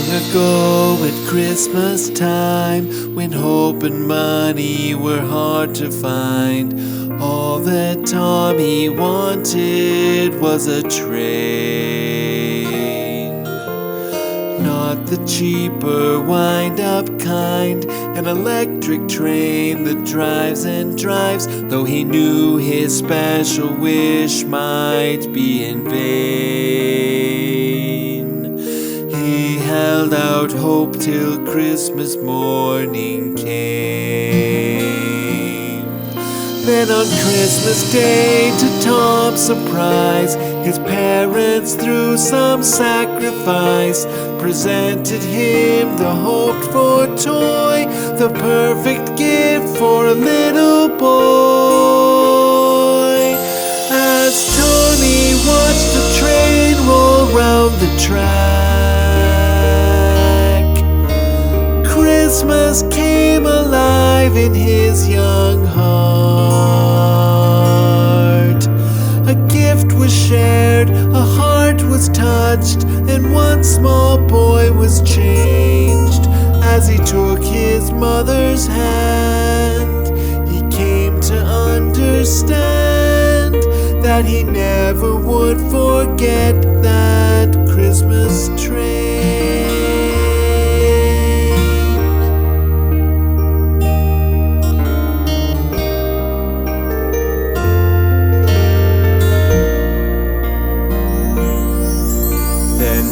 ago at Christmas time, when hope and money were hard to find, all that Tommy wanted was a train. Not the cheaper wind-up kind, an electric train that drives and drives, though he knew his special wish might be in vain. He held out hope till Christmas morning came. Then on Christmas Day, to Tom's surprise, his parents, through some sacrifice, presented him the hoped-for toy, the perfect gift for a little boy. As Tommy watched the train roll round the track, Christmas came alive in his young heart. A gift was shared, a heart was touched, and one small boy was changed. As he took his mother's hand, he came to understand that he never would forget that Christmas train.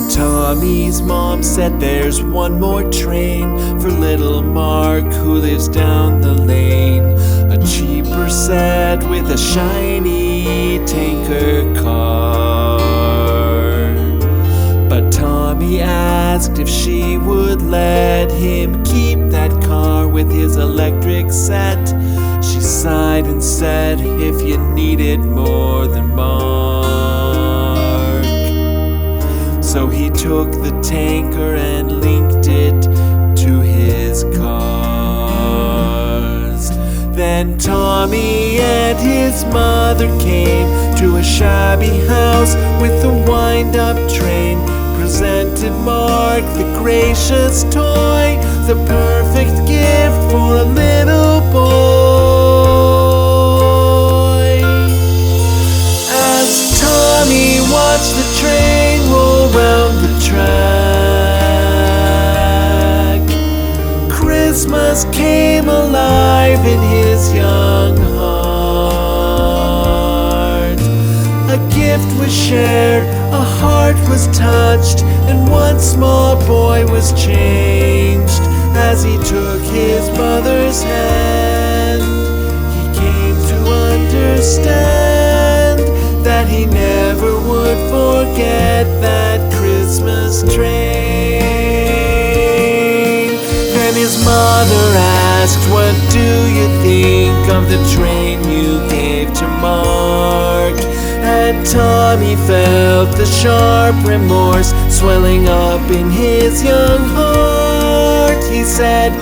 Tommy's mom said there's one more train for little Mark who lives down the lane. A cheaper set with a shiny tanker car. But Tommy asked if she would let him keep that car with his electric set. She sighed and said, if you need it more than Mark. So he took the tanker and linked it to his cars. Then Tommy and his mother came to a shabby house with a wind-up train. Presented Mark the gracious toy, the perfect gift for a little boy. As Tommy watched the train roll round the track, Christmas came alive in his young heart. A gift was shared, a heart was touched, and one small boy was changed. As he took his mother's hand, he came to understand that he never would forget that Christmas train. Then his mother asked, what do you think of the train you gave to Mark? And Tommy felt the sharp remorse swelling up in his young heart. He said,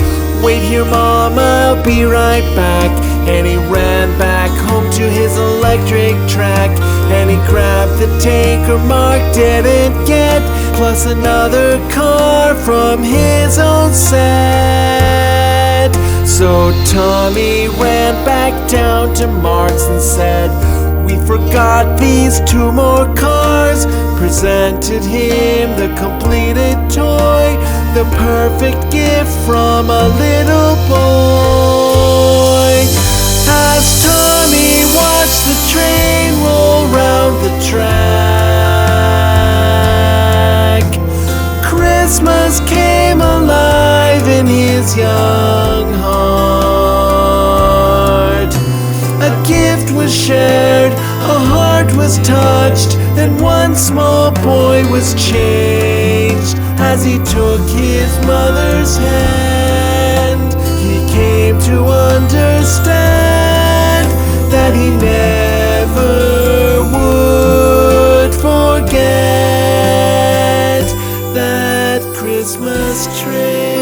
wait here, Mom, I'll be right back. And he ran back home to his electric track, and he grabbed the tanker Mark didn't get, plus another car from his own set. So Tommy ran back down to Mark's and said, we forgot these two more cars. Presented him the completed toy, the perfect gift from a little boy. As Tommy watched the train roll round the track, Christmas came alive in his young heart. A gift was shared, a heart was touched, and one small boy was changed. As he took his mother's hand, he came to understand that he never would forget that Christmas train.